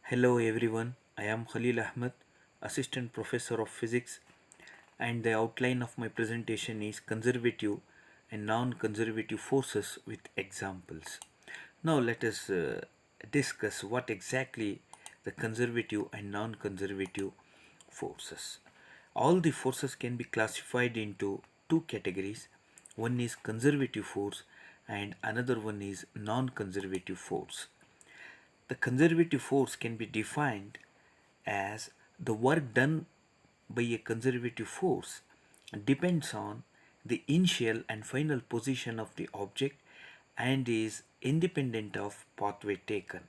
Hello everyone, I am Khalil Ahmed, Assistant Professor of Physics, and the outline of my presentation is conservative and non-conservative forces with examples. Now let us discuss what exactly the conservative and non-conservative forces. All the forces can be classified into two categories. One is conservative force and another one is non-conservative force. The conservative force can be defined as the work done by a conservative force depends on the initial and final position of the object and is independent of pathway taken,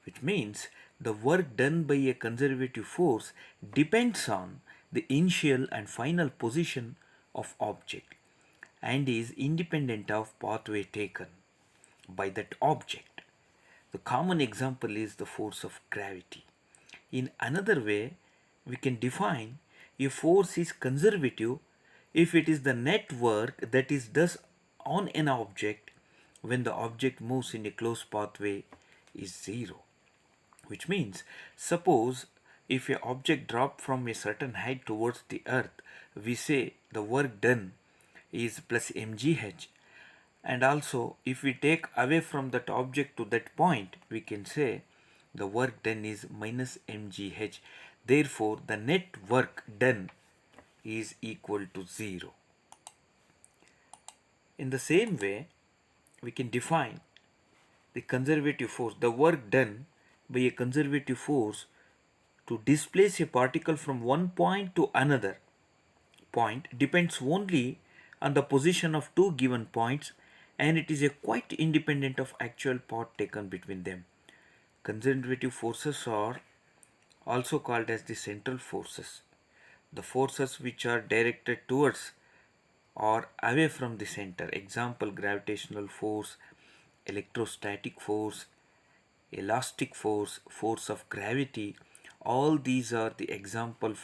which means the work done by a conservative force depends on the initial and final position of object and is independent of pathway taken by that object. The common example is the force of gravity. In another way, we can define a force is conservative if it is the net work that is thus on an object when the object moves in a closed pathway is zero. Which means, suppose if a object dropped from a certain height towards the earth, we say the work done is plus mgh, and also if we take away from that object to that point, we can say the work done is minus mgh. Therefore, the net work done is equal to 0. In the same way, we can define the conservative force, the work done by a conservative force to displace a particle from one point to another point depends only on the position of two given points, and it is a quite independent of actual path taken between them. Conservative forces are also called as the central forces. The forces which are directed towards or away from the center. Example: gravitational force, electrostatic force, elastic force, force of gravity. All these are the example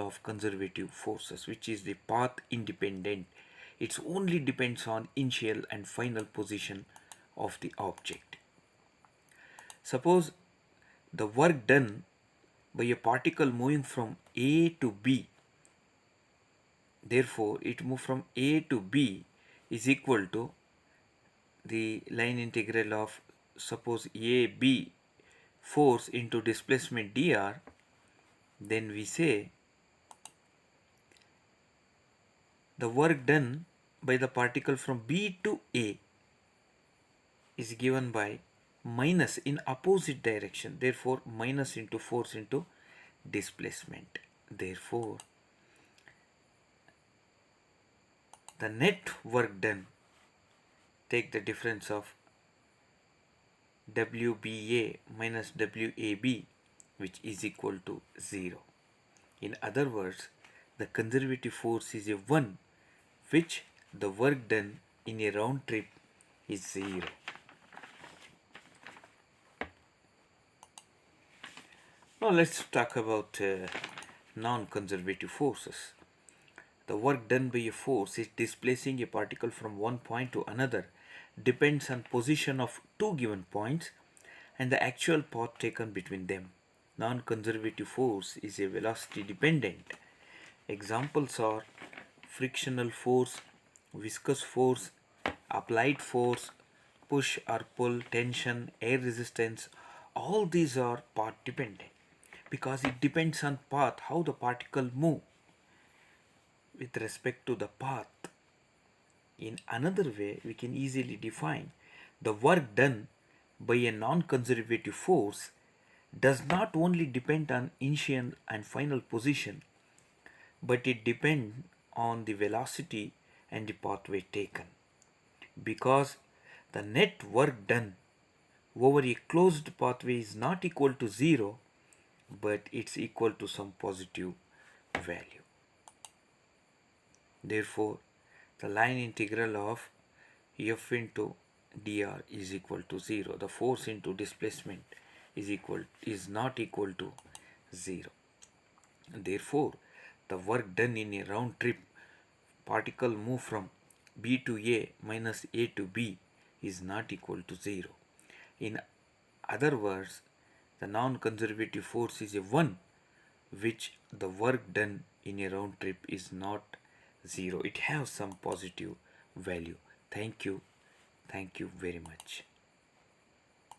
of conservative forces, which is the path independent. It only depends on initial and final position of the object. Suppose the work done by a particle moving from A to B, therefore it moved from A to B, is equal to the line integral of, suppose, AB force into displacement dr. Then we say the work done by the particle from B to A is given by minus in opposite direction, therefore minus into force into displacement. Therefore, the net work done, take the difference of WBA minus WAB, which is equal to 0. In other words, the conservative force is a 1, which the work done in a round trip is 0. Now let's talk about non-conservative forces. The work done by a force is displacing a particle from one point to another depends on position of two given points and the actual path taken between them. Non-conservative force is a velocity dependent. Examples are frictional force, viscous force, applied force, push or pull, tension, air resistance. All these are path dependent because it depends on path, how the particle move with respect to the path. In another way, we can easily define the work done by a non-conservative force does not only depend on initial and final position, but it depends on the velocity and the pathway taken. Because the net work done over a closed pathway is not equal to 0, but it's equal to some positive value. Therefore, the line integral of f into dr is equal to 0. The force into displacement is not equal to 0. Therefore, the work done in a round trip particle move from B to A minus A to B is not equal to 0. In other words, the non-conservative force is a 1, which the work done in a round trip is not 0. It has some positive value. Thank you. Thank you very much.